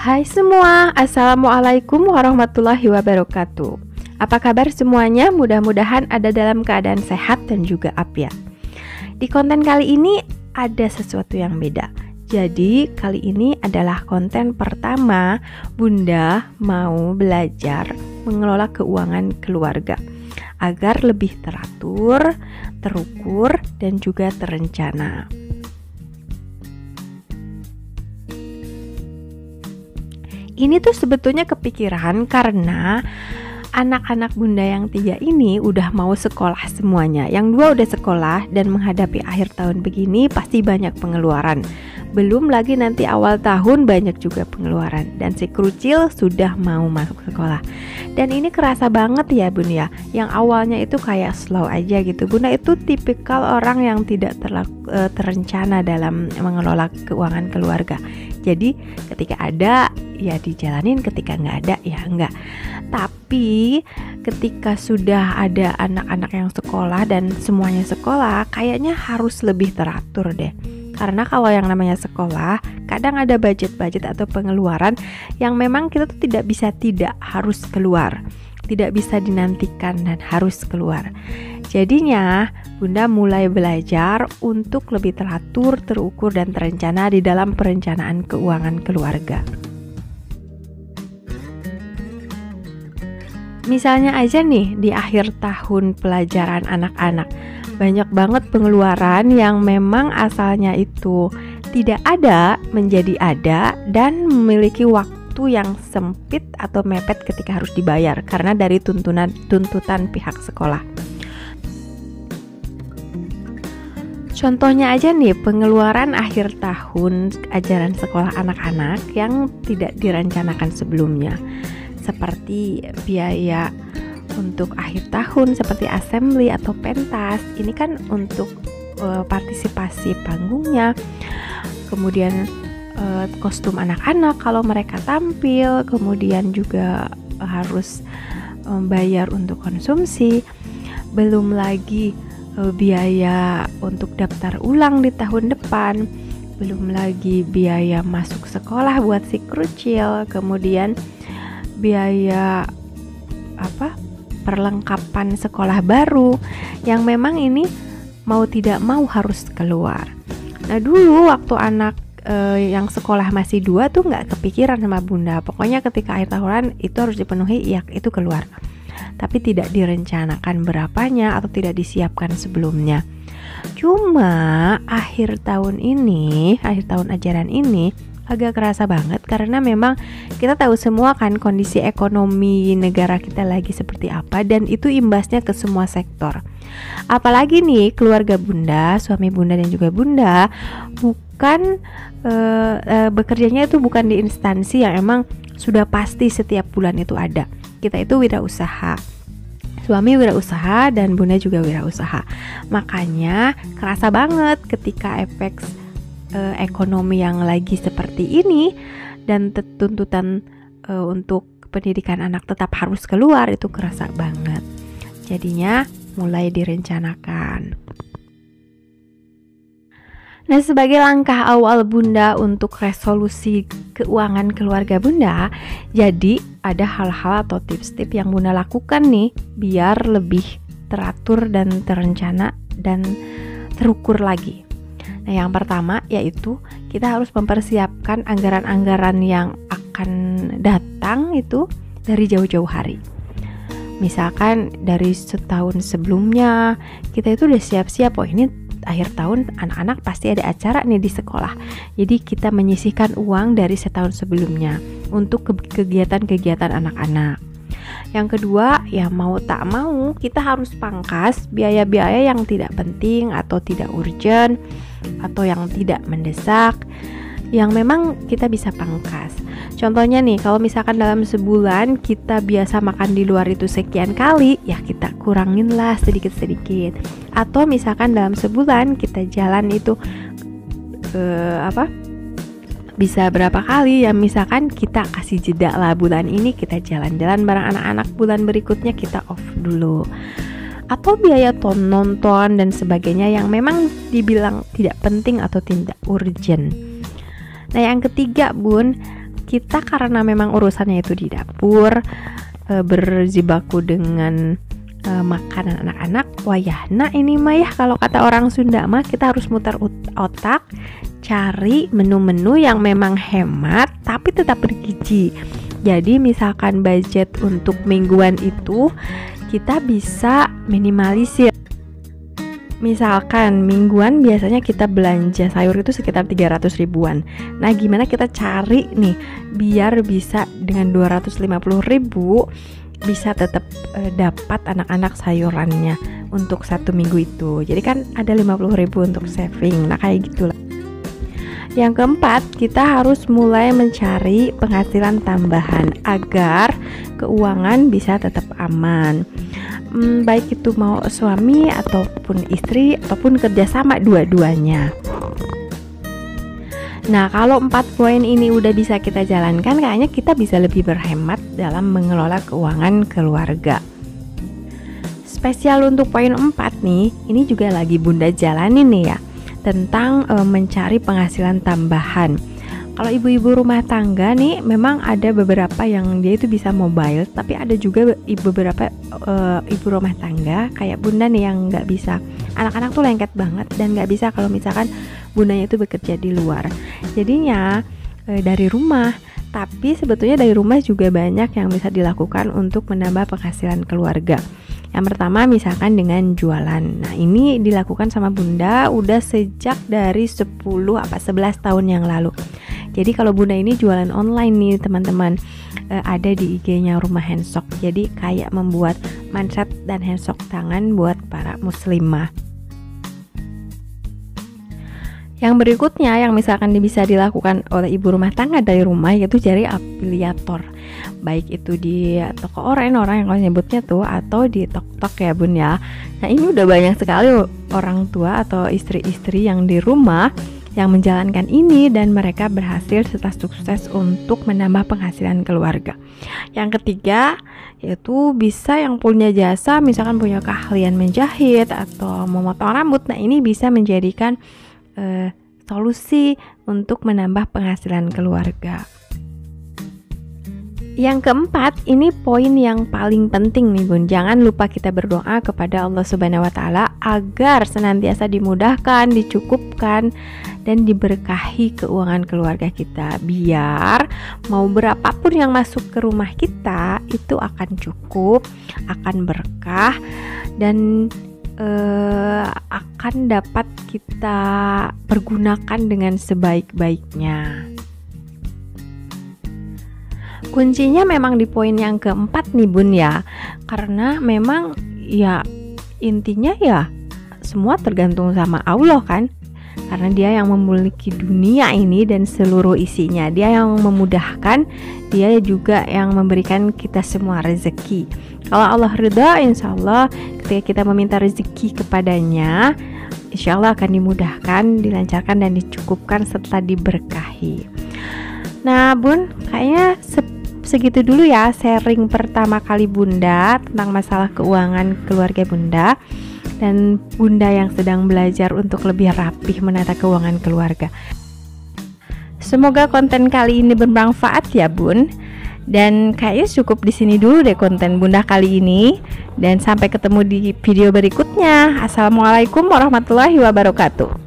Hai semua, Assalamualaikum warahmatullahi wabarakatuh. Apa kabar semuanya? Mudah-mudahan ada dalam keadaan sehat dan juga afiat. Di konten kali ini ada sesuatu yang beda. Jadi kali ini adalah konten pertama Bunda mau belajar mengelola keuangan keluarga agar lebih teratur, terukur, dan juga terencana. Ini tuh sebetulnya kepikiran karena anak-anak Bunda yang 3 ini udah mau sekolah semuanya. Yang 2 udah sekolah dan menghadapi akhir tahun begini pasti banyak pengeluaran. Belum lagi nanti awal tahun banyak juga pengeluaran. Dan si Krucil sudah mau masuk sekolah. Dan ini kerasa banget ya Bun ya. Yang awalnya itu kayak slow aja gitu. Bunda itu tipikal orang yang tidak terencana dalam mengelola keuangan keluarga. Jadi ketika ada ya dijalanin, ketika nggak ada ya enggak. Tapi ketika sudah ada anak-anak yang sekolah dan semuanya sekolah, kayaknya harus lebih teratur deh. Karena kalau yang namanya sekolah, kadang ada budget-budget atau pengeluaran yang memang kita tuh tidak bisa tidak harus keluar. Tidak bisa dinantikan dan harus keluar. Jadinya Bunda mulai belajar untuk lebih teratur, terukur, dan terencana di dalam perencanaan keuangan keluarga. Misalnya aja nih di akhir tahun pelajaran anak-anak, banyak banget pengeluaran yang memang asalnya itu tidak ada menjadi ada dan memiliki waktu yang sempit atau mepet ketika harus dibayar karena dari tuntutan pihak sekolah. Contohnya aja nih pengeluaran akhir tahun ajaran sekolah anak-anak yang tidak direncanakan sebelumnya. Seperti biaya untuk akhir tahun seperti assembly atau pentas. Ini kan untuk partisipasi panggungnya. Kemudian kostum anak-anak kalau mereka tampil, kemudian juga harus bayar untuk konsumsi. Belum lagi biaya untuk daftar ulang di tahun depan. Belum lagi biaya masuk sekolah buat si Krucil. Kemudian biaya perlengkapan sekolah baru yang memang ini mau tidak mau harus keluar. Nah dulu waktu anak yang sekolah masih 2 tuh nggak kepikiran sama Bunda. Pokoknya ketika akhir tahunan itu harus dipenuhi, ya itu keluar. Tapi tidak direncanakan berapanya atau tidak disiapkan sebelumnya. Cuma akhir tahun ajaran ini agak kerasa banget karena memang kita tahu semua kan kondisi ekonomi negara kita lagi seperti apa dan itu imbasnya ke semua sektor. Apalagi nih keluarga Bunda, suami Bunda dan juga Bunda bukan bekerjanya itu bukan di instansi yang emang sudah pasti setiap bulan itu ada. Kita itu wirausaha. Suami wirausaha dan Bunda juga wirausaha. Makanya kerasa banget ketika efek ekonomi yang lagi seperti ini dan tuntutan untuk pendidikan anak tetap harus keluar itu kerasa banget. Jadinya mulai direncanakan. Nah, sebagai langkah awal Bunda untuk resolusi keuangan keluarga Bunda, jadi ada hal-hal atau tips-tips yang Bunda lakukan nih biar lebih teratur dan terencana dan terukur lagi. Nah, yang pertama yaitu kita harus mempersiapkan anggaran-anggaran yang akan datang itu dari jauh-jauh hari. Misalkan dari setahun sebelumnya kita itu udah siap-siap, oh ini akhir tahun anak-anak pasti ada acara nih di sekolah. Jadi kita menyisihkan uang dari setahun sebelumnya untuk kegiatan-kegiatan anak-anak. Yang kedua, ya mau tak mau kita harus pangkas biaya-biaya yang tidak penting atau tidak urgent atau yang tidak mendesak yang memang kita bisa pangkas. Contohnya nih, kalau misalkan dalam sebulan kita biasa makan di luar itu sekian kali, ya kita kurangin lah sedikit-sedikit. Atau misalkan dalam sebulan kita jalan itu bisa berapa kali, ya misalkan kita kasih jeda lah bulan ini kita jalan-jalan bareng anak-anak, bulan berikutnya kita off dulu. Atau biaya nonton dan sebagainya yang memang dibilang tidak penting atau tidak urgent. Nah yang ketiga Bun, kita karena memang urusannya itu di dapur, berjibaku dengan makanan anak-anak, wah ya, nah ini mah ya kalau kata orang Sunda mah kita harus muter otak, cari menu-menu yang memang hemat tapi tetap bergizi. Jadi misalkan budget untuk mingguan itu kita bisa minimalisir. Misalkan mingguan biasanya kita belanja sayur itu sekitar 300 ribuan. Nah gimana kita cari nih biar bisa dengan 250 ribu bisa tetap dapat anak-anak sayurannya untuk 1 minggu itu. Jadi kan ada 50 ribu untuk saving. Nah kayak gitulah. Yang keempat, kita harus mulai mencari penghasilan tambahan agar keuangan bisa tetap aman. Baik itu mau suami ataupun istri ataupun kerjasama dua-duanya. Nah, kalau 4 poin ini udah bisa kita jalankan, kayaknya kita bisa lebih berhemat dalam mengelola keuangan keluarga. Spesial untuk poin 4 nih, ini juga lagi Bunda jalanin nih ya, tentang mencari penghasilan tambahan. Kalau ibu-ibu rumah tangga nih memang ada beberapa yang dia itu bisa mobile, tapi ada juga beberapa ibu rumah tangga kayak Bunda nih yang nggak bisa. Anak-anak tuh lengket banget dan nggak bisa kalau misalkan Bundanya itu bekerja di luar. Jadinya dari rumah. Tapi sebetulnya dari rumah juga banyak yang bisa dilakukan untuk menambah penghasilan keluarga. Yang pertama misalkan dengan jualan. Nah ini dilakukan sama Bunda udah sejak dari 11 tahun yang lalu. Jadi kalau Bunda ini jualan online nih teman-teman, ada di IG-nya Rumah Handsok. Jadi kayak membuat manset dan handsok tangan buat para muslimah. Yang berikutnya yang misalkan bisa dilakukan oleh ibu rumah tangga dari rumah yaitu cari afiliator. Baik itu di toko orang yang kalau nyebutnya tuh atau di TokTok ya Bun ya. Nah ini udah banyak sekali orang tua atau istri-istri yang di rumah yang menjalankan ini dan mereka berhasil setelah sukses untuk menambah penghasilan keluarga. Yang ketiga yaitu bisa yang punya jasa, misalkan punya keahlian menjahit atau memotong rambut. Nah ini bisa menjadikan solusi untuk menambah penghasilan keluarga. Yang keempat, ini poin yang paling penting nih Bun. Jangan lupa kita berdoa kepada Allah Subhanahu wa Ta'ala agar senantiasa dimudahkan, dicukupkan, dan diberkahi keuangan keluarga kita. Biar mau berapapun yang masuk ke rumah kita itu akan cukup, akan berkah, dan akan dapat kita pergunakan dengan sebaik-baiknya. Kuncinya memang di poin yang keempat nih Bun ya, karena memang ya intinya ya semua tergantung sama Allah kan, karena dia yang memiliki dunia ini dan seluruh isinya, dia yang memudahkan, dia juga yang memberikan kita semua rezeki. Kalau Allah ridha, insya Allah ketika kita meminta rezeki kepadanya, insya Allah akan dimudahkan, dilancarkan dan dicukupkan serta diberkahi. Nah Bun, kayaknya segitu dulu ya sharing pertama kali Bunda tentang masalah keuangan keluarga Bunda dan Bunda yang sedang belajar untuk lebih rapih menata keuangan keluarga. Semoga konten kali ini bermanfaat ya Bun. Dan kayaknya cukup di sini dulu deh konten Bunda kali ini. Dan sampai ketemu di video berikutnya. Assalamualaikum warahmatullahi wabarakatuh.